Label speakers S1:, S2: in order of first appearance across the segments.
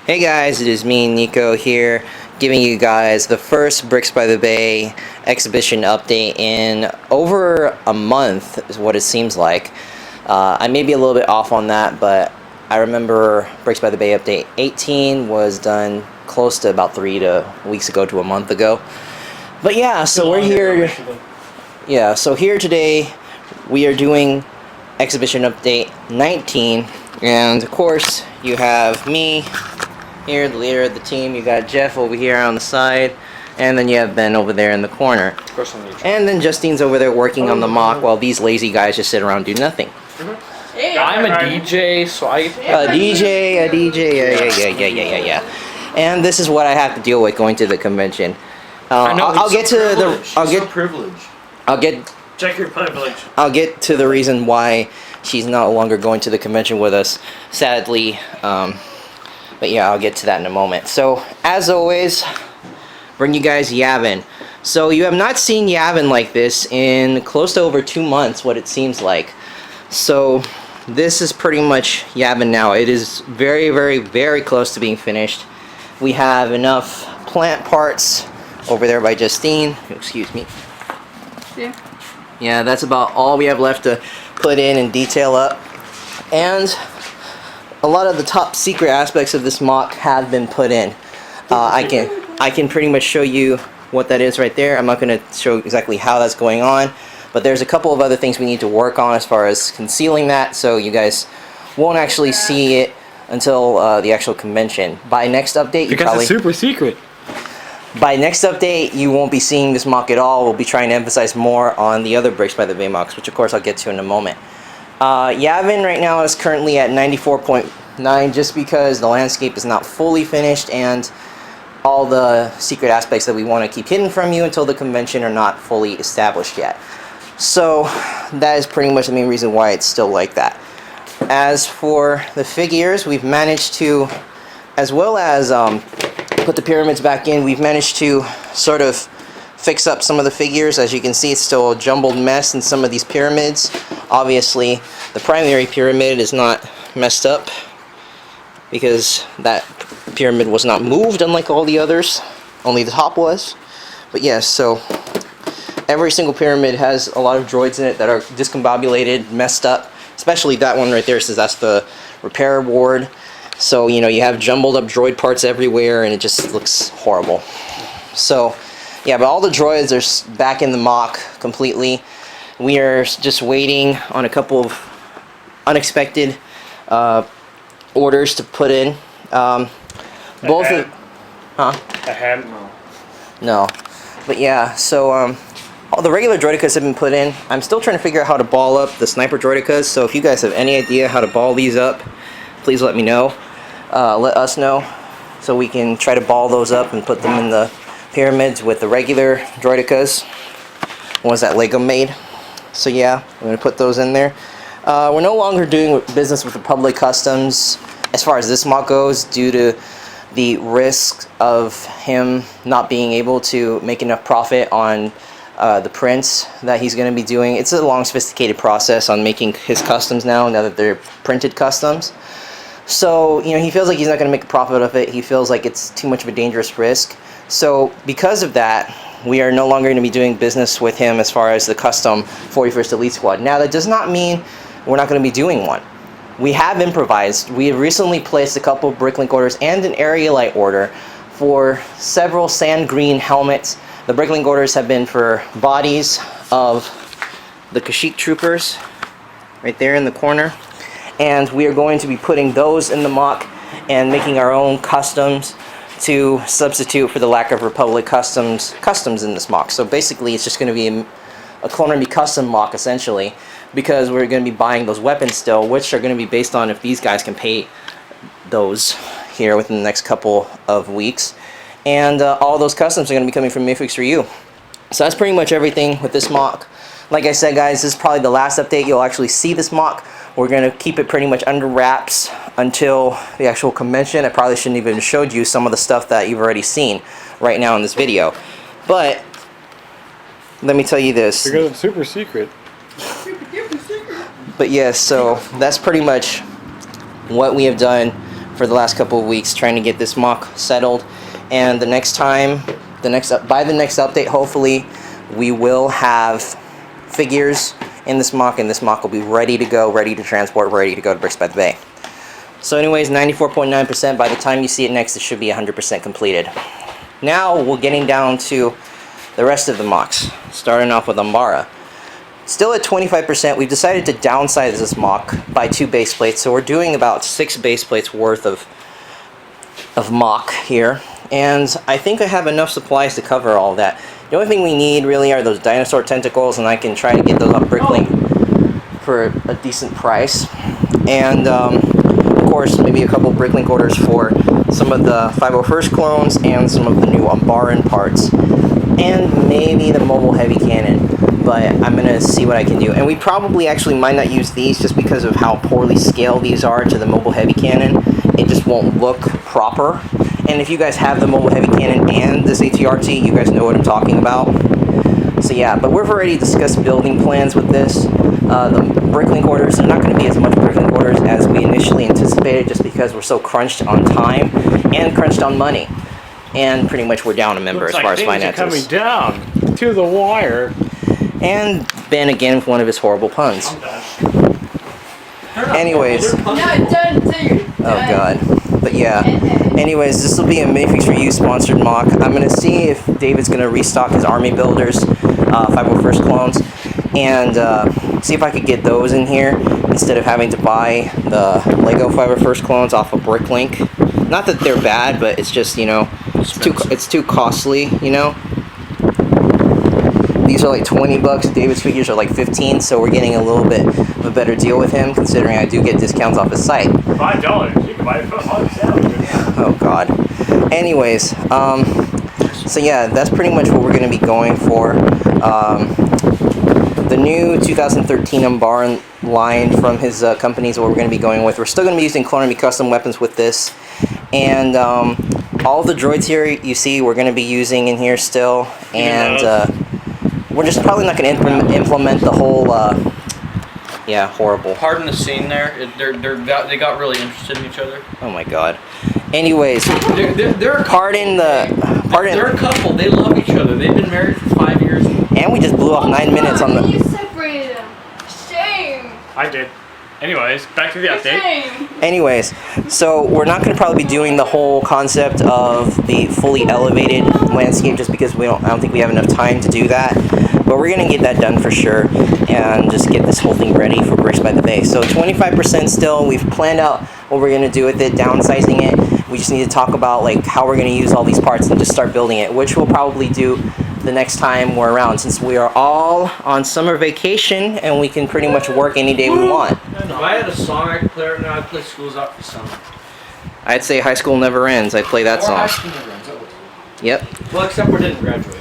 S1: Hey guys, it is me, Nico, here, giving you guys the first Bricks by the Bay exhibition update in over a month, is what it seems like. I may be a little bit off on that, but I remember Bricks by the Bay update 18 was done close to about 3 weeks ago to a month ago. But yeah, so we're here. Yeah, so here today we are doing exhibition update 19, and of course you have me here, the leader of the team. You got Jeff over here on the side, and then you have Ben over there in the corner. And then Justine's over there working on the mock while these lazy guys just sit around and do nothing.
S2: Hey, I'm a DJ, so I...
S1: A DJ, yeah. And this is what I have to deal with going to the convention. I'll get to the...
S3: privilege. Check your privilege.
S1: I'll get to the reason why she's no longer going to the convention with us, sadly. But yeah, I'll get to that in a moment. So, as always, bring you guys Yavin. So, you have not seen Yavin like this in close to over 2 months, what it seems like. So, this is pretty much Yavin now. It is very, very, very close to being finished. We have enough plant parts over there by Justine. Excuse me. Yeah, that's about all we have left to put in and detail up. And a lot of the top secret aspects of this mock have been put in. I can pretty much show you what that is right there. I'm not going to show exactly how that's going on, but there's a couple of other things we need to work on as far as concealing that, so you guys won't actually see it until the actual convention. By next update,
S2: because it's super secret.
S1: By next update, you won't be seeing this mock at all. We'll be trying to emphasize more on the other Bricks by the Bay mocks, which of course I'll get to in a moment. Yavin right now is currently at 94.9 just because the landscape is not fully finished and all the secret aspects that we want to keep hidden from you until the convention are not fully established yet. So that is pretty much the main reason why it's still like that. As for the figures, we've managed to, as well as put the pyramids back in, we've managed to sort of fix up some of the figures. As you can see, it's still a jumbled mess in some of these pyramids. Obviously, the primary pyramid is not messed up because that pyramid was not moved, unlike all the others. Only the top was. But yes, so every single pyramid has a lot of droids in it that are discombobulated, messed up. Especially that one right there, says that's the repair ward. So, you know, you have jumbled up droid parts everywhere, and it just looks horrible. So, yeah, but all the droids are back in the mock completely. We are just waiting on a couple of unexpected orders to put in. Both of... Huh?
S3: A hand?
S1: No. But yeah, so all the regular Droidekas have been put in. I'm still trying to figure out how to ball up the sniper Droidekas, so if you guys have any idea how to ball these up, please let me know. Let us know so we can try to ball those up and put them in the pyramids with the regular Droidekas, ones that Lego made. So yeah, I'm going to put those in there. We're no longer doing business with Republic Customs as far as this mock goes, due to the risk of him not being able to make enough profit on the prints that he's going to be doing. It's a long, sophisticated process on making his customs now that they're printed customs. So, you know, he feels like he's not going to make a profit of it. He feels like it's too much of a dangerous risk. So, because of that, we are no longer going to be doing business with him as far as the custom 41st Elite Squad. Now, that does not mean we're not going to be doing one. We have improvised. We have recently placed a couple of Bricklink orders and an Area Light order for several sand green helmets. The Bricklink orders have been for bodies of the Kashyyyk troopers right there in the corner. And we are going to be putting those in the mock and making our own customs to substitute for the lack of Republic customs in this mock. So basically it's just going to be a Clone Army custom mock essentially, because we're going to be buying those weapons still, which are going to be based on if these guys can pay those here within the next couple of weeks. And all those customs are going to be coming from Mifix Ryu. So that's pretty much everything with this mock. Like I said, guys, this is probably the last update you'll actually see this mock. We're going to keep it pretty much under wraps until the actual convention. I probably shouldn't even showed you some of the stuff that you've already seen right now in this video. But let me tell you this.
S2: Because it's super secret.
S1: But yes, so that's pretty much what we have done for the last couple of weeks trying to get this MOC settled. And the next time, by the next update, hopefully, we will have figures in this MOC, and this MOC will be ready to go, ready to transport, ready to go to Bricks by the Bay. So anyways, 94.9%. By the time you see it next, it should be 100% completed. Now we're getting down to the rest of the MOCs, starting off with Umbara. Still at 25%, we've decided to downsize this MOC by 2 base plates, so we're doing about 6 base plates worth of MOC here. And I think I have enough supplies to cover all that. The only thing we need really are those dinosaur tentacles, and I can try to get those off Bricklink for a decent price. And of course, maybe a couple Bricklink orders for some of the 501st clones and some of the new Umbaran parts. And maybe the mobile heavy cannon. But I'm going to see what I can do. And we probably actually might not use these just because of how poorly scaled these are to the mobile heavy cannon. It just won't look proper. And if you guys have the mobile heavy cannon and this ATRT, you guys know what I'm talking about. So yeah, but we've already discussed building plans with this. The Bricklink orders are not going to be as much Bricklink orders as we initially anticipated just because we're so crunched on time and crunched on money. And pretty much we're down a member as far as finances.
S2: Coming down to the wire.
S1: And Ben again with one of his horrible puns. Anyways.
S4: No, don't.
S1: Oh god. But yeah. Anyways, this will be a Minifix for You sponsored MOC. I'm going to see if David's going to restock his Army Builders 501st clones. And see if I could get those in here instead of having to buy the Lego 501st clones off of Bricklink. Not that they're bad, but it's just, you know, it's too costly, you know. These are like 20 bucks. David's figures are like 15, so we're getting a little bit of a better deal with him, considering I do get discounts off his site.
S3: $5. You can buy it on sale.
S1: Oh god. Anyways, so yeah, that's pretty much what we're going to be going for. The new 2013 Umbara line from his company is what we're going to be going with. We're still going to be using Clone Army custom weapons with this, and all the droids here you see we're going to be using in here still, and we're just probably not going to implement the whole, yeah, horrible.
S2: Pardon the scene there. They got really interested in each other.
S1: Oh my god. Anyways,
S2: they're
S1: pardon.
S2: They're a couple. They love each other. They've been married for 5 years.
S1: And we just blew off 9 minutes on the.
S4: You separated them. Shame.
S3: I did. Anyways, back to the update.
S4: Shame.
S1: Anyways, so we're not going to probably be doing the whole concept of the fully elevated landscape just because I don't think we have enough time to do that. But we're going to get that done for sure and just get this whole thing ready for Bricks by the Bay. So 25% still. We've planned out what we're going to do with it, downsizing it. We just need to talk about like how we're going to use all these parts and just start building it, which we'll probably do the next time we're around, since we are all on summer vacation and we can pretty much work any day we want.
S2: If I had a song I could play right now, I'd play School's Out for Summer.
S1: I'd say High School Never Ends. I'd play that song.
S2: High School Never Ends.
S1: Yep.
S2: Well, except we didn't graduate.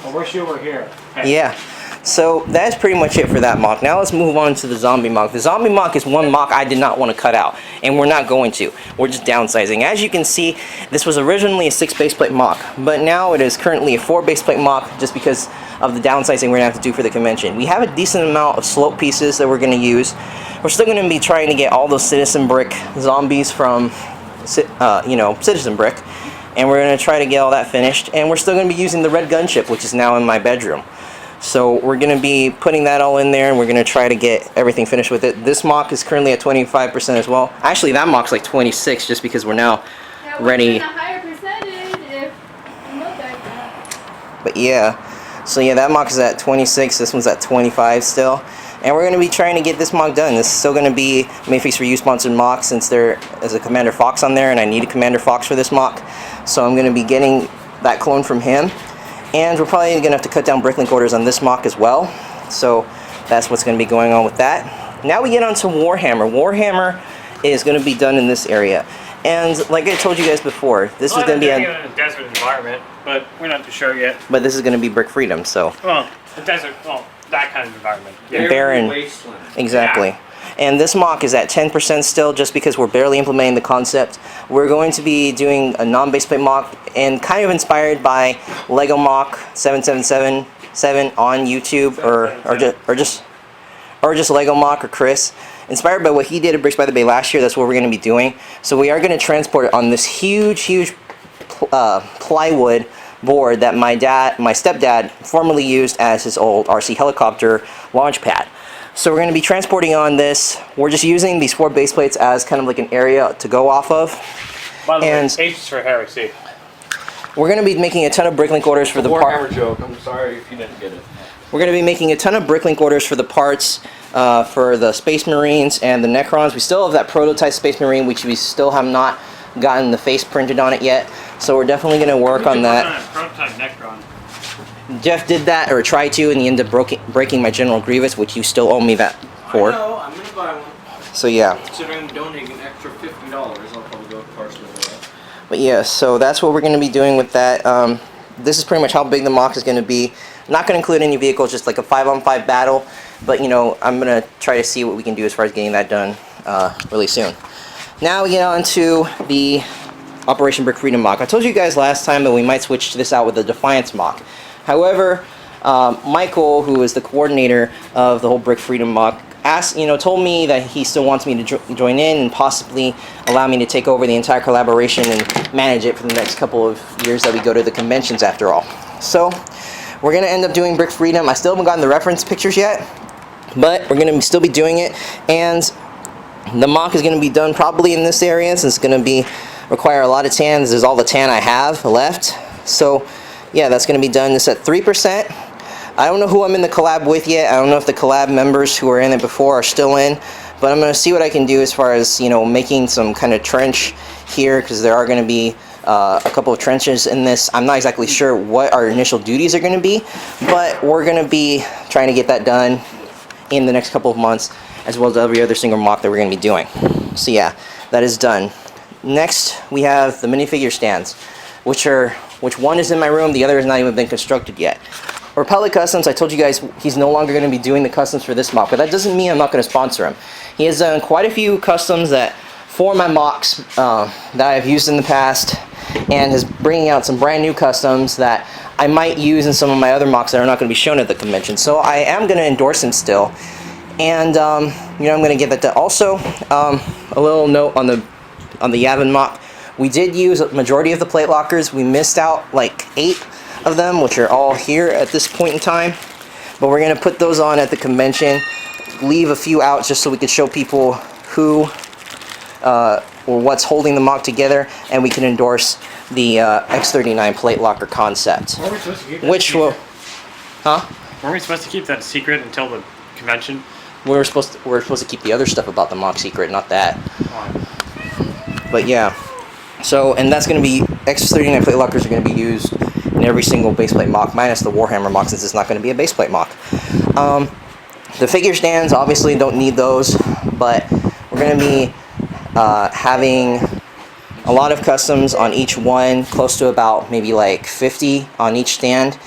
S3: I wish you were here.
S1: Yeah. So that's pretty much it for that MOC. Now let's move on to the zombie MOC. The zombie MOC is one MOC I did not want to cut out, and we're not going to. We're just downsizing. As you can see, this was originally a 6 baseplate MOC, but now it is currently a 4 baseplate MOC just because of the downsizing we're going to have to do for the convention. We have a decent amount of slope pieces that we're going to use. We're still going to be trying to get all those Citizen Brick zombies from, Citizen Brick, and we're going to try to get all that finished. And we're still going to be using the red gunship, which is now in my bedroom. So we're going to be putting that all in there, and we're going to try to get everything finished with it. This MOC is currently at 25% as well. Actually, that MOC's like 26 just because we're now ready.
S4: A higher percentage if you look like that.
S1: But yeah, so yeah, that MOC is at 26. This one's at 25 still. And we're going to be trying to get this MOC done. This is still going to be Minifix for You sponsored MOC since there is a Commander Fox on there, and I need a Commander Fox for this MOC. So I'm going to be getting that clone from him. And we're probably going to have to cut down Bricklink orders on this MOC as well. So that's what's going to be going on with that. Now we get on to Warhammer. Warhammer is going to be done in this area. And like I told you guys before, this is going to be
S3: in a desert environment, but we're not too sure yet.
S1: But this is going to be Brick Freedom, so.
S3: Well, a desert, that kind of environment.
S1: Yeah. Barren.
S2: Wasteland.
S1: Exactly.
S3: Yeah.
S1: And this MOC is at 10% still, just because we're barely implementing the concept. We're going to be doing a non-baseplate MOC, and kind of inspired by Lego MOC 7777 on YouTube, or just Lego MOC or Chris. inspired by what he did at Bricks by the Bay last year. That's what we're going to be doing. So we are going to transport it on this huge plywood board that my stepdad formerly used as his old RC helicopter launch pad. So we're going to be transporting on this. We're just using these 4 base plates as kind of like an area to go off of.
S3: By the way,
S1: And
S3: H is for heresy.
S1: we're going to be making a ton of bricklink orders for the
S2: Warhammer joke. I'm sorry if you didn't get it.
S1: We're going to be making a ton of bricklink orders for the parts for the Space Marines and the Necrons. We still have that prototype Space Marine, which we still have not gotten the face printed on it yet. So we're definitely going to work on that.
S3: Prototype Necron.
S1: Jeff did that, or tried to, and he ended up breaking my General Grievous, which you still owe me that for.
S2: I know, I'm going to buy one.
S1: So yeah.
S2: Considering donating an extra $50, I'll probably go partially with that.
S1: But yeah, so that's what we're going to be doing with that. This is pretty much how big the MOC is going to be. Not going to include any vehicles, just like a 5-on-5 battle. But you know, I'm going to try to see what we can do as far as getting that done really soon. Now we get on to the Operation Brick Freedom MOC. I told you guys last time that we might switch this out with the Defiance MOC. However, Michael, who is the coordinator of the whole Brick Freedom MOC, told me that he still wants me to join in and possibly allow me to take over the entire collaboration and manage it for the next couple of years that we go to the conventions after all. So we're going to end up doing Brick Freedom. I still haven't gotten the reference pictures yet, but we're going to still be doing it. And the MOC is going to be done probably in this area, since it's going to require a lot of tan. This is all the tan I have left. So yeah, that's going to be done. This at 3%. I don't know who I'm in the collab with yet. I don't know if the collab members who were in it before are still in, but I'm going to see what I can do as far as, making some kind of trench here, because there are going to be a couple of trenches in this. I'm not exactly sure what our initial duties are going to be, but we're going to be trying to get that done in the next couple of months, as well as every other single MOC that we're going to be doing. So yeah, that is done. Next, we have the minifigure stands, which one is in my room, the other has not even been constructed yet. Republic Customs, I told you guys he's no longer going to be doing the customs for this MOC, but that doesn't mean I'm not going to sponsor him. He has done quite a few customs for my MOCs that I've used in the past, and is bringing out some brand new customs that I might use in some of my other MOCs that are not going to be shown at the convention. So I am going to endorse him still, and I'm going to get that done. Also, a little note on the Yavin MOC. We did use a majority of the plate lockers. We missed out like 8 of them, which are all here at this point in time, but we're going to put those on at the convention, leave a few out just so we could show people who or what's holding the MOC together, and we can endorse the X39 plate locker concept.
S3: Were we supposed to keep that
S1: Which will,
S3: Weren't we supposed to keep that secret until the convention?
S1: we're supposed to keep the other stuff about the MOC secret, not that. But yeah, so, and that's going to be, X39 plate lockers are going to be used in every single baseplate MOC, minus the Warhammer MOC, since it's not going to be a baseplate MOC. The figure stands obviously don't need those, but we're going to be having a lot of customs on each one, close to about maybe like 50 on each stand,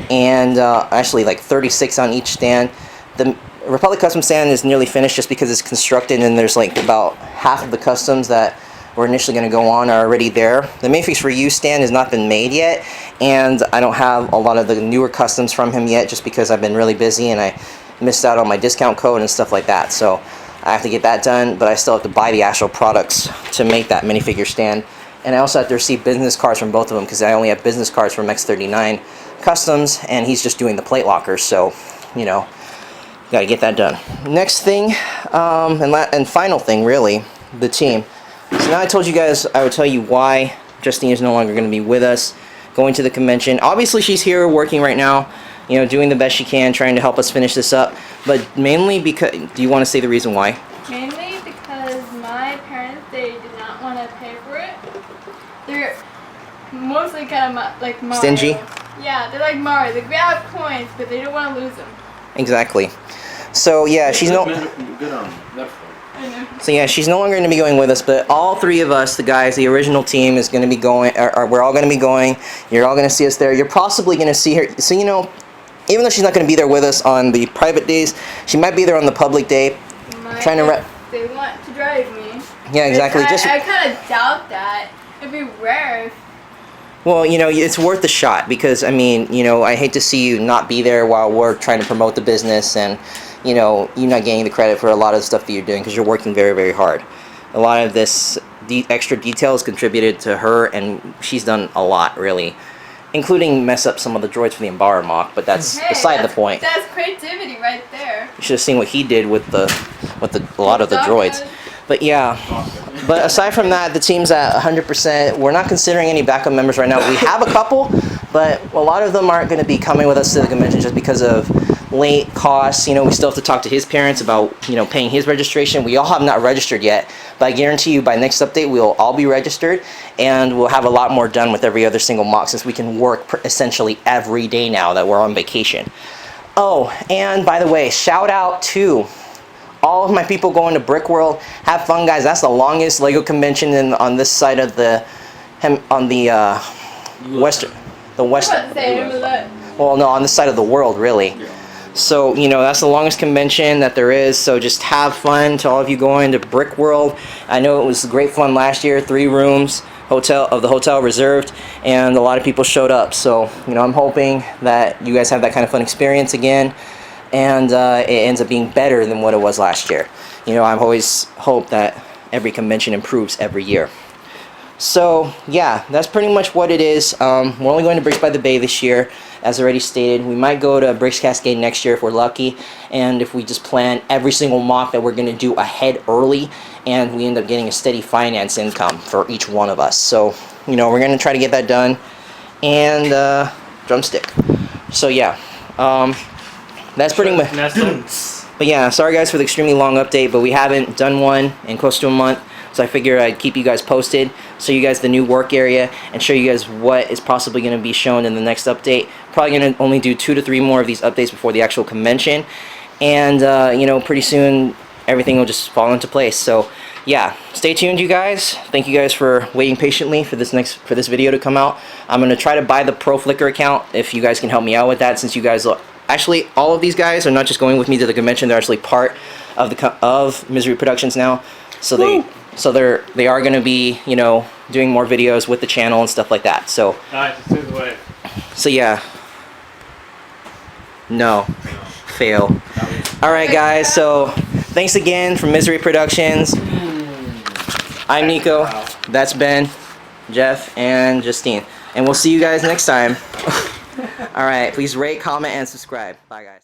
S1: and actually like 36 on each stand. The Republic Custom stand is nearly finished just because it's constructed, and there's like about half of the customs that were initially going to go on are already there. The Mayfix for You stand has not been made yet, and I don't have a lot of the newer customs from him yet, just because I've been really busy and I missed out on my discount code and stuff like that. So I have to get that done, but I still have to buy the actual products to make that minifigure stand. And I also have to receive business cards from both of them, because I only have business cards from X39 Customs, and he's just doing the plate lockers. So, got to get that done. Next thing, and final thing, really, the team. So now I told you guys I would tell you why Justine is no longer going to be with us going to the convention. Obviously, she's here working right now, doing the best she can, trying to help us finish this up. But mainly because, do you want to say the reason why?
S4: Mainly because my parents, they did not want to pay for it. They're mostly kind of like Mario.
S1: Stingy?
S4: Yeah, they're like Mario. Like, we have coins, but they don't want to lose them.
S1: Exactly. So yeah, she's no.
S2: Good on that.
S1: So yeah, she's no longer going to be going with us, but all 3 of us, the guys, the original team, is going to be going, or we're all going to be going. You're all going to see us there. You're possibly going to see her. So, even though she's not going to be there with us on the private days, she might be there on the public day. Trying to
S4: they want to drive me.
S1: Yeah, exactly.
S4: I kind of doubt that. It'd be rare if...
S1: Well, it's worth a shot, because, I hate to see you not be there while we're trying to promote the business, and, you know, you're not getting the credit for a lot of the stuff that you're doing because you're working very, very hard. A lot of this extra details contributed to her, and she's done a lot, really, including mess up some of the droids for the Umbara MOC, but that's beside the point.
S4: That's creativity right there.
S1: You should have seen what he did with a lot of the droids. But yeah, but aside from that, the team's at 100%. We're not considering any backup members right now. We have a couple, but a lot of them aren't going to be coming with us to the convention just because of late costs. You know, we still have to talk to his parents about, you know, paying his registration. We all have not registered yet, but I guarantee you by next update we'll all be registered, and we'll have a lot more done with every other single MOC since we can work essentially every day now that we're on vacation. Oh, and by the way, shout out to all of my people going to Brick World. Have fun, guys. That's the longest LEGO convention on this side of the western. Well, no, on this side of the world, really. So, you know, that's the longest convention that there is. So just have fun to all of you going to Brick World. I know it was great fun last year. 3 rooms of the hotel reserved, and a lot of people showed up. So, you know, I'm hoping that you guys have that kind of fun experience again, and it ends up being better than what it was last year. You know, I've always hoped that every convention improves every year. So yeah, that's pretty much what it is. We're only going to Bricks by the Bay this year, as already stated. We might go to Bricks Cascade next year if we're lucky, and if we just plan every single MOC that we're going to do ahead early, and we end up getting a steady finance income for each one of us. So, you know, we're going to try to get that done. And drumstick. So yeah, that's pretty much. But yeah, sorry guys for the extremely long update, but we haven't done one in close to a month. So I figured I'd keep you guys posted, show you guys the new work area, and show you guys what is possibly going to be shown in the next update. Probably going to only do 2 to 3 more of these updates before the actual convention. And, you know, pretty soon everything will just fall into place. So, yeah, stay tuned, you guys. Thank you guys for waiting patiently for this video to come out. I'm going to try to buy the Pro Flickr account if you guys can help me out with that, since you guys actually, all of these guys are not just going with me to the convention, they're actually part of Misery Productions now. So they are going to be, you know, doing more videos with the channel and stuff like that. So
S3: Alright, let's do the way.
S1: So yeah. No. Fail. Alright guys, so thanks again from Misery Productions. I'm Nico. That's Ben, Jeff, and Justine. And we'll see you guys next time. Alright, please rate, comment, and subscribe. Bye guys.